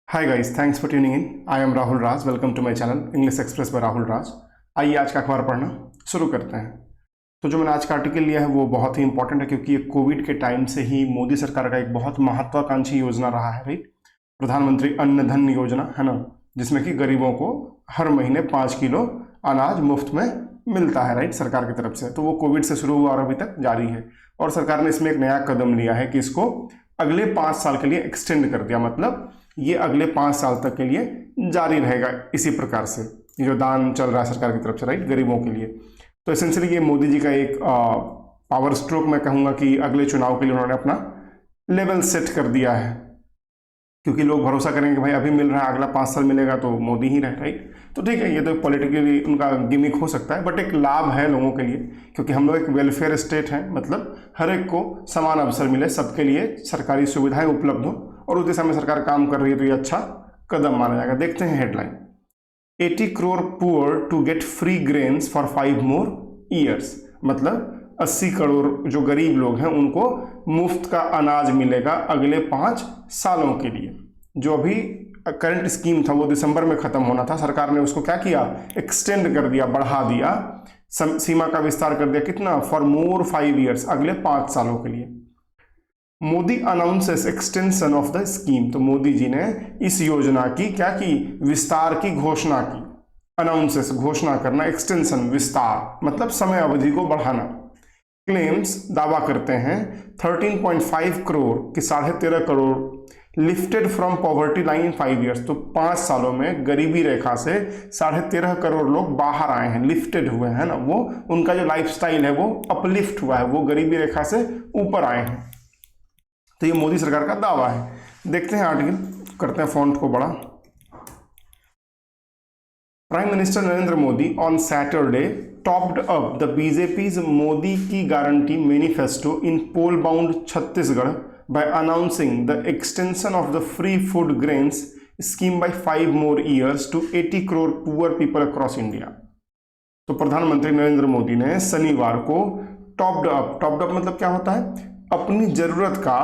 Hi guys, thanks for tuning in. I am Rahul Raj. Welcome to my channel English express by Rahul Raj. आइए आज का अखबार पढ़ना शुरू करते हैं। तो जो मैंने आज का आर्टिकल लिया है वो बहुत ही इंपॉर्टेंट है, क्योंकि ये कोविड के टाइम से ही मोदी सरकार का एक बहुत महत्वाकांक्षी योजना रहा है, राइट। प्रधानमंत्री अन्न धन योजना है ना, जिसमें कि गरीबों को हर महीने 5 किलो अनाज मुफ्त में मिलता है, राइट, सरकार की तरफ से। तो वो कोविड से शुरू हुआ और अभी तक जारी है। और सरकार ने इसमें एक नया कदम लिया है कि इसको अगले 5 साल के लिए एक्सटेंड कर दिया। मतलब ये अगले 5 साल तक के लिए जारी रहेगा इसी प्रकार से, ये जो दान चल रहा है सरकार की तरफ से, राइट, गरीबों के लिए। तो एसेंशियली ये मोदी जी का एक पावर स्ट्रोक मैं कहूँगा कि अगले चुनाव के लिए उन्होंने अपना लेवल सेट कर दिया है, क्योंकि लोग भरोसा करेंगे कि भाई अभी मिल रहा है, अगला 5 साल मिलेगा तो मोदी ही रहे, राइट। तो ठीक है, ये तो पॉलिटिकली उनका गिमिक हो सकता है, बट एक लाभ है लोगों के लिए, क्योंकि हम लोग एक वेलफेयर स्टेट है। मतलब हर एक को समान अवसर मिले, सबके लिए सरकारी सुविधाएं उपलब्ध हो, और उस दिशा में सरकार काम कर रही है, तो ये अच्छा कदम माना जाएगा। देखते हैं headline. 80 crore poor to get free grains for 5 more years. मतलब 80 करोड़ जो गरीब लोग हैं उनको मुफ्त का अनाज मिलेगा अगले 5 सालों के लिए। जो अभी करंट स्कीम था वो दिसंबर में खत्म होना था, सरकार ने उसको क्या किया, एक्सटेंड कर दिया, बढ़ा दिया, सीमा का विस्तार कर दिया। कितना? फॉर मोर 5 ईयर्स, अगले 5 सालों के लिए। Modi announces extension of the scheme. तो मोदी जी ने इस योजना की क्या की, विस्तार की घोषणा की। अनाउंसेस घोषणा करना, एक्सटेंशन विस्तार, मतलब समय अवधि को बढ़ाना। क्लेम्स दावा करते हैं 13.5 करोड़ की 13.5 crore lifted from poverty line in 5 years. तो 5 सालों में गरीबी रेखा से 13.5 करोड़ लोग बाहर आए हैं, लिफ्टेड हुए हैं ना, वो उनका जो लाइफस्टाइल है वो अपलिफ्ट हुआ है, वो गरीबी रेखा से ऊपर आए हैं। तो ये मोदी सरकार का दावा है। देखते हैं आर्टिकल, करते हैं फॉन्ट को बड़ा। Prime minister Narendra Modi on Saturday topped up the BJP's Modi की guarantee manifesto in poll bound Chhattisgarh by announcing the extension of the free food grains scheme by 5 more years to 80 crore poor people across India। तो प्रधानमंत्री नरेंद्र मोदी ने शनिवार को topped up मतलब क्या होता है, अपनी जरूरत का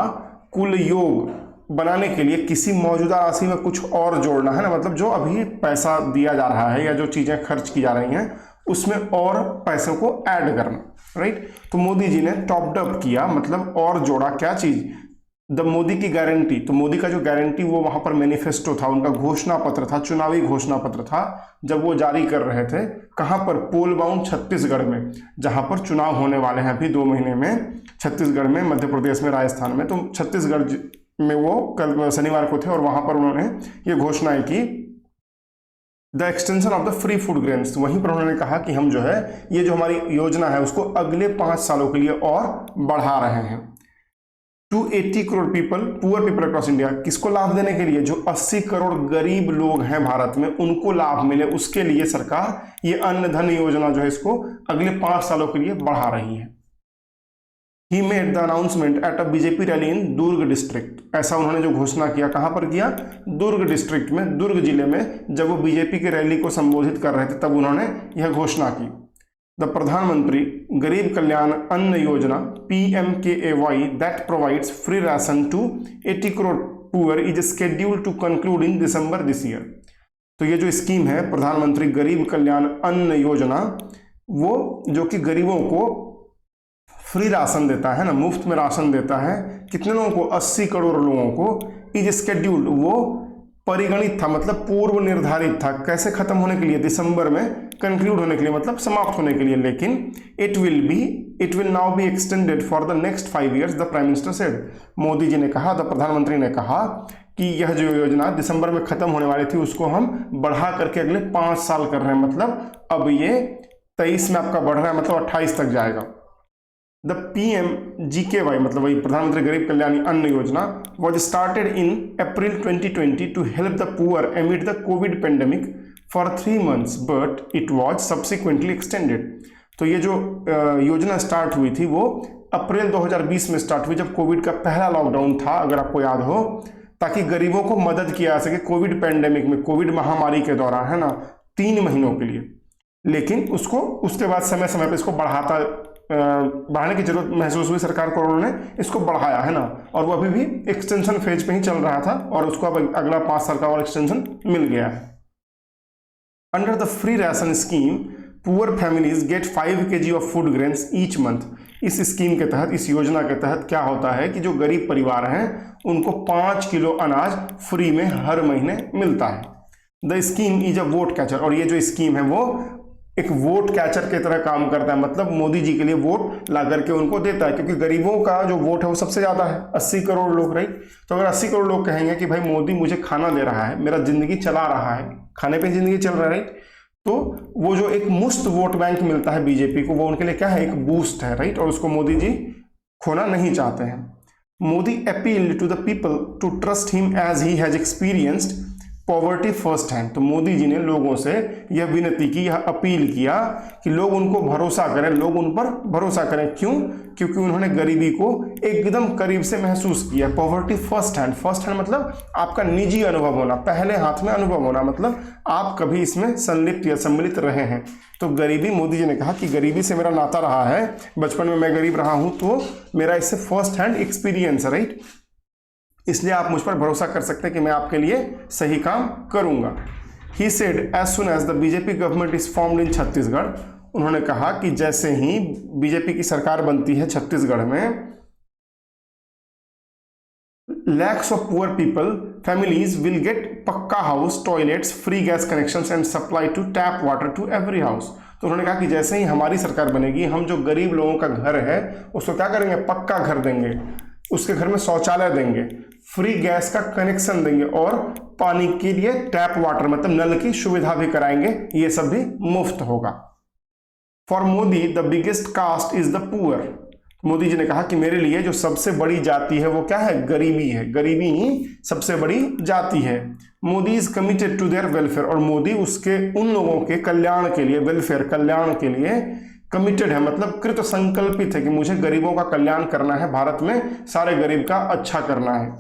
कुल योग बनाने के लिए किसी मौजूदा राशि में कुछ और जोड़ना है ना। मतलब जो अभी पैसा दिया जा रहा है या जो चीजें खर्च की जा रही हैं उसमें और पैसों को ऐड करना, राइट। तो मोदी जी ने टॉप्ड अप किया, मतलब और जोड़ा। क्या चीज? द मोदी की गारंटी। तो मोदी का जो गारंटी वो वहां पर मैनिफेस्टो था, उनका घोषणा पत्र था, चुनावी घोषणा पत्र था, जब वो जारी कर रहे थे। कहां पर? पोल बाउंड छत्तीसगढ़ में, जहां पर चुनाव होने वाले हैं अभी 2 महीने में, छत्तीसगढ़ में, मध्य प्रदेश में, राजस्थान में। तो छत्तीसगढ़ में वो कल शनिवार को थे और वहां पर उन्होंने ये घोषणाएं की, the extension of the free food grains. वहीं पर उन्होंने कहा कि हम जो है ये जो हमारी योजना है उसको अगले 5 सालों के लिए और बढ़ा रहे हैं। 280 crore people, poor people across India. किसको लाभ देने के लिए? जो 80 करोड़ गरीब लोग हैं भारत में, उनको लाभ मिले, उसके लिए सरकार ये अन्न धन योजना जो है इसको अगले 5 सालों के लिए बढ़ा रही है। He made the announcement at a BJP rally in Durg district. ऐसा उन्होंने जो घोषणा किया, कहां पर किया? दुर्ग डिस्ट्रिक्ट में, दुर्ग जिले में। जब वो बीजेपी की रैली को संबोधित कर रहे थे तब उन्होंने यह घोषणा की। द प्रधानमंत्री गरीब Kalyan Anna Yojana PMKAY that provides free ration to 80 crore poor is scheduled to conclude in December this year. तो ये जो स्कीम है प्रधानमंत्री गरीब कल्याण अन्न योजना, वो जो कि गरीबों को फ्री राशन देता है ना, मुफ्त में राशन देता है। कितने लोगों को? 80 करोड़ लोगों को। इज स्केड्यूल्ड, वो परिगणित था, मतलब पूर्व निर्धारित था। कैसे खत्म होने के लिए? दिसंबर में कंक्लूड होने के लिए, मतलब समाप्त होने के लिए। लेकिन it will now be extended for the next 5 years, the prime minister said. Modi ji ने कहा, द प्रधानमंत्री ने कहा कि यह जो योजना दिसंबर में खत्म होने वाली थी उसको हम बढ़ा करके अगले 5 साल कर रहे हैं। मतलब अब ये 23 में आपका बढ़ रहा है, मतलब 28 तक जाएगा। द PMGKY, मतलब वही प्रधानमंत्री गरीब Kalyan Anna Yojana, was started in April 2020 to help the poor amid the Covid pandemic for 3 months, but it was subsequently extended. तो ये जो योजना स्टार्ट हुई थी वो अप्रैल 2020 में स्टार्ट हुई, जब कोविड का पहला लॉकडाउन था, अगर आपको याद हो, ताकि गरीबों को मदद किया जा सके कोविड पेंडेमिक में, कोविड महामारी के दौरान, है ना, 3 महीनों के लिए। लेकिन उसको उसके बाद समय समय पर इसको बढ़ाता बढ़ाने की जरूरत महसूस हुई सरकार को, उन्होंने इसको बढ़ाया है ना, और वो अभी भी एक्सटेंशन फेज पे ही चल रहा था और उसको अब अगला 5 साल का और एक्सटेंशन मिल गया है। Under the free ration scheme poor families get 5 kg of food grains each month. इस स्कीम के तहत, इस योजना के तहत क्या होता है कि जो गरीब परिवार हैं उनको 5 किलो अनाज फ्री में हर महीने मिलता है। The scheme is a vote catcher, और ये जो स्कीम है वो एक वोट कैचर की तरह काम करता है, मतलब मोदी जी के लिए वोट ला करके उनको देता है, क्योंकि गरीबों का जो वोट है वो सबसे ज्यादा है, 80 करोड़ लोग, राइट। तो अगर 80 करोड़ लोग कहेंगे कि भाई मोदी मुझे खाना दे रहा है, मेरा जिंदगी चला रहा है, खाने पे जिंदगी चल रहा है, राइट, तो वो जो एक मुफ्त वोट बैंक मिलता है बीजेपी को, वो उनके लिए क्या है, एक बूस्ट है, राइट, और उसको मोदी जी खोना नहीं चाहते हैं। Modi appealed to the people to trust him as he has experienced poverty first hand. तो मोदी जी ने लोगों से यह विनती की, यह अपील किया कि लोग उनको भरोसा करें, लोग उन पर भरोसा करें। क्यों? क्योंकि उन्होंने गरीबी को एकदम करीब से महसूस किया। Poverty first hand, first hand मतलब आपका निजी अनुभव होना, पहले हाथ में अनुभव होना, मतलब आप कभी इसमें संलिप्त या सम्मिलित रहे हैं। तो गरीबी, मोदी जी ने कहा कि गरीबी से मेरा नाता रहा है, बचपन में मैं गरीब रहा हूं, तो मेरा इससे फर्स्ट हैंड एक्सपीरियंस है, राइट, इसलिए आप मुझ पर भरोसा कर सकते हैं कि मैं आपके लिए सही काम करूंगा। He said as soon as the BJP government is formed in Chhattisgarh. उन्होंने कहा कि जैसे ही बीजेपी की सरकार बनती है छत्तीसगढ़ में, lakhs of poor people families will get pucca house, toilets, free gas connections and supply to tap water to every house. तो उन्होंने कहा कि जैसे ही हमारी सरकार बनेगी, हम जो गरीब लोगों का घर है उसको क्या करेंगे, पक्का घर देंगे, उसके घर में शौचालय देंगे, फ्री गैस का कनेक्शन देंगे और पानी के लिए टैप वाटर मतलब नल की सुविधा भी कराएंगे, ये सब भी मुफ्त होगा। For Modi the biggest caste is the poor. Modi ji ने कहा कि मेरे लिए जो सबसे बड़ी जाति है वो क्या है, गरीबी है, गरीबी ही सबसे बड़ी जाति है। Modi is committed to their welfare, और मोदी उसके उन लोगों के कल्याण के लिए, वेलफेयर कल्याण के लिए कमिटेड है, मतलब कृत संकल्पित है कि मुझे गरीबों का कल्याण करना है, भारत में सारे गरीब का अच्छा करना है।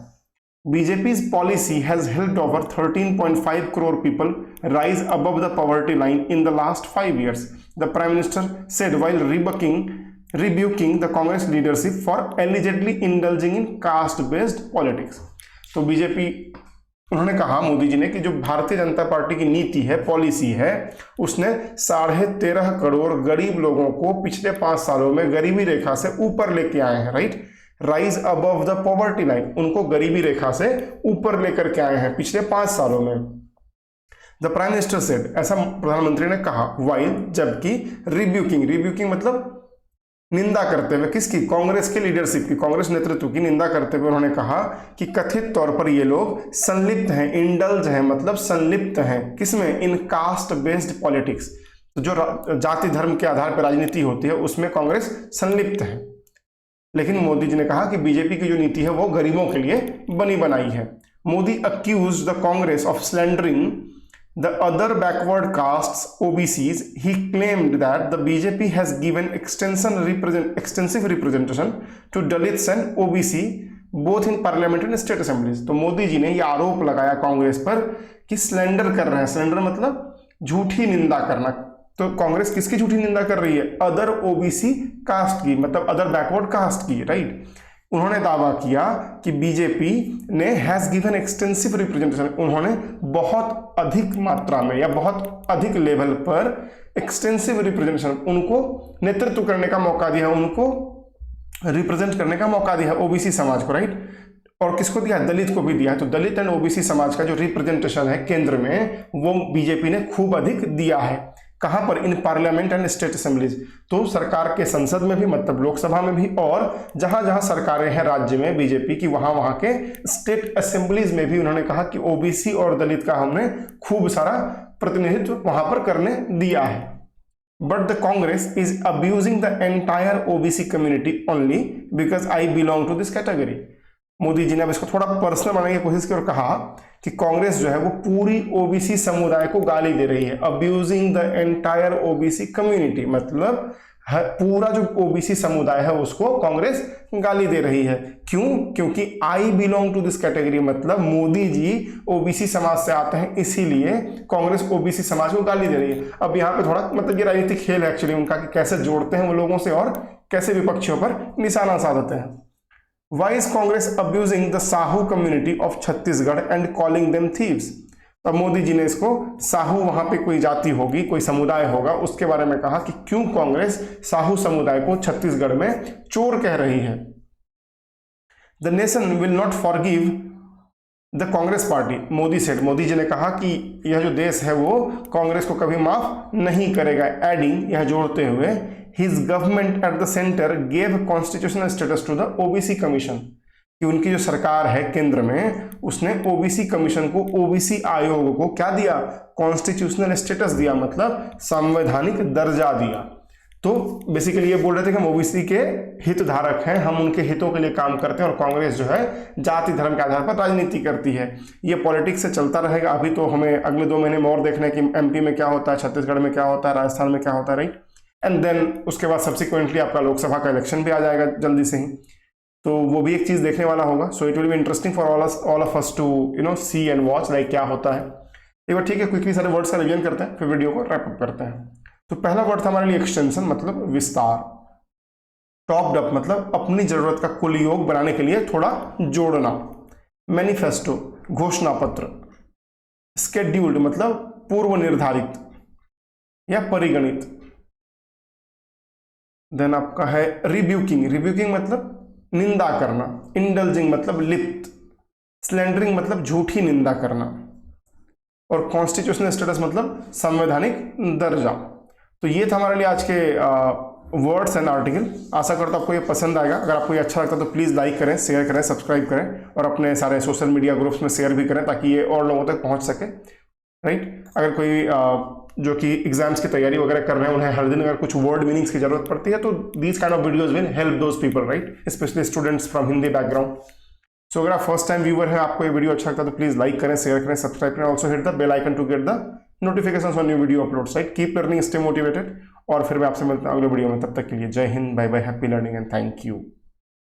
BJP's policy has helped over 13.5 crore people rise above the poverty line in the last 5 years, the Prime Minister said while rebuking the Congress leadership for allegedly indulging in caste-based politics. तो BJP, उन्होंने कहा मोदी जी ने कि जो Bharatiya Janata party की नीति है, policy है, उसने 13.5 करोड़ गरीब लोगों को पिछले 5 सालों में गरीबी रेखा से ऊपर लेके आए हैं, right, rise above the poverty line, उनको गरीबी रेखा से ऊपर लेकर के आए हैं पिछले 5 सालों में। द प्राइम मिनिस्टर सेड, ऐसा प्रधानमंत्री ने कहा, वाइल, जबकि रिब्यूकिंग मतलब निंदा करते हुए, किसकी, कांग्रेस के लीडरशिप की, कांग्रेस नेतृत्व की निंदा करते हुए उन्होंने कहा कि कथित तौर पर ये लोग संलिप्त हैं, इंडल्ज हैं, मतलब संलिप्त हैं, किसमें, इन कास्ट बेस्ड पॉलिटिक्स। तो जो जाति धर्म के आधार पर राजनीति होती है उसमें कांग्रेस संलिप्त है। लेकिन मोदी जी ने कहा कि बीजेपी की जो नीति है वो गरीबों के लिए बनी बनाई है। Modi accuse the Congress of slandering the other backward castes, OBCs. He claimed that the BJP has given extensive representation to Dalits and OBC both in parliament and state assemblies. तो मोदी जी ने ये आरोप लगाया कांग्रेस पर कि स्लेंडर कर रहे हैं, स्लेंडर मतलब झूठी निंदा करना। तो कांग्रेस किसकी झूठी निंदा कर रही है, अदर OBC कास्ट की, मतलब अदर बैकवर्ड कास्ट की, राइट। उन्होंने दावा किया कि बीजेपी ने हैज गिवन एक्सटेंसिव रिप्रेजेंटेशन, उन्होंने बहुत अधिक मात्रा में या बहुत अधिक लेवल पर एक्सटेंसिव रिप्रेजेंटेशन, उनको नेतृत्व करने का मौका दिया, उनको रिप्रेजेंट करने का मौका दिया ओबीसी समाज को, राइट। और किसको दिया, दलित को भी दिया। तो दलित एंड ओबीसी समाज का जो रिप्रेजेंटेशन है केंद्र में, वो बीजेपी ने खूब अधिक दिया है। कहां पर, in parliament and state assemblies. तो सरकार के संसद में भी, मतलब लोकसभा में भी, और जहां जहां सरकारें हैं राज्य में बीजेपी की, वहां के स्टेट असेंबलीज में भी उन्होंने कहा कि ओबीसी और दलित का हमने खूब सारा प्रतिनिधित्व वहां पर करने दिया है। But the Congress is abusing the entire OBC community only because I belong to this category. Modi ji ने अब इसको थोड़ा पर्सनल बनाने की कोशिश की और कहा कि कांग्रेस जो है वो पूरी ओबीसी समुदाय को गाली दे रही है। Abusing the entire OBC community मतलब पूरा जो ओबीसी समुदाय है उसको कांग्रेस गाली दे रही है। क्यों? क्योंकि I belong to this category, मतलब मोदी जी ओबीसी समाज से आते हैं, इसीलिए कांग्रेस ओबीसी समाज को गाली दे रही है। अब यहाँ पे थोड़ा मतलब ये राजनीतिक खेल है एक्चुअली उनका कि कैसे जोड़ते हैं वो लोगों से और कैसे विपक्षियों पर निशाना साधते हैं। Why is Congress abusing the Sahu community of Chhattisgarh and calling them thieves. तब मोदी जी ने इसको साहू, वहां पे कोई जाति होगी, कोई समुदाय होगा, उसके बारे में कहा कि क्यों कांग्रेस साहू समुदाय को छत्तीसगढ़ में चोर कह रही है। The nation will not forgive the Congress party, Modi said, Modi ji ने कहा कि यह जो देश है वो कांग्रेस को कभी माफ नहीं करेगा। एडिंग, यह जोड़ते हुए, his government at the centre gave constitutional status to the OBC commission, कि उनकी जो सरकार है केंद्र में, उसने ओबीसी कमीशन को, ओबीसी आयोग को क्या दिया, कॉन्स्टिट्यूशनल स्टेटस दिया, मतलब संवैधानिक दर्जा दिया। तो बेसिकली ये बोल रहे थे कि हम ओबीसी के हितधारक हैं, हम उनके हितों के लिए काम करते हैं, और कांग्रेस जो है जाति धर्म के आधार पर राजनीति करती है। ये पॉलिटिक्स से चलता रहेगा। अभी तो हमें अगले 2 महीने में और देखना है कि एमपी में क्या होता है, छत्तीसगढ़ में क्या होता है, राजस्थान में क्या होता है, राइट। एंड देन उसके बाद सब्सिक्वेंटली आपका लोकसभा का इलेक्शन भी आ जाएगा जल्दी से ही, तो वो भी एक चीज देखने वाला होगा। So it will be interesting for all of us to see and watch like क्या होता है। एक बार ठीक है, क्विकली सारे वर्ड्स का रिवीजन करते हैं, फिर वीडियो को रैप अप करते हैं। तो पहला वर्ड था हमारे लिए एक्सटेंशन, मतलब विस्तार। टॉप्ड अप मतलब अपनी जरूरत का कुल योग बनाने के लिए थोड़ा जोड़ना। मैनिफेस्टो घोषणा पत्र। स्केड्यूल्ड मतलब पूर्व निर्धारित या परिगणित। देन आपका है रिब्यूकिंग, रिब्यूकिंग मतलब निंदा करना। इंडल्जिंग मतलब लिप्त। स्लैंडरिंग मतलब झूठी निंदा करना। और कॉन्स्टिट्यूशनल स्टेटस मतलब संवैधानिक दर्जा। तो ये था हमारे लिए आज के वर्ड्स एंड आर्टिकल। आशा करता हूँ आपको ये पसंद आएगा। अगर आपको ये अच्छा लगता है तो प्लीज़ लाइक करें, शेयर करें, सब्सक्राइब करें और अपने सारे सोशल मीडिया ग्रुप्स में शेयर भी करें ताकि ये और लोगों तक पहुँच सके, राइट। अगर कोई जो कि एग्जाम्स की तैयारी वगैरह कर रहे हैं, उन्हें हर दिन अगर कुछ वर्ड मीनिंग्स की जरूरत पड़ती है तो these kind of videos will help those people, right, specially students from Hindi background. So अगर आप फर्स्ट टाइम व्यूअर हैं, आपको ये वीडियो अच्छा लगता है तो प्लीज लाइक करें, शेयर करें, सब्सक्राइब करें, also hit the bell icon to get the notifications on new video uploads, right. Keep learning, stay motivated. और फिर मैं आपसे मिलता हूं अगले वीडियो में। तब तक के लिए जय हिंद, bye bye, happy learning and thank you.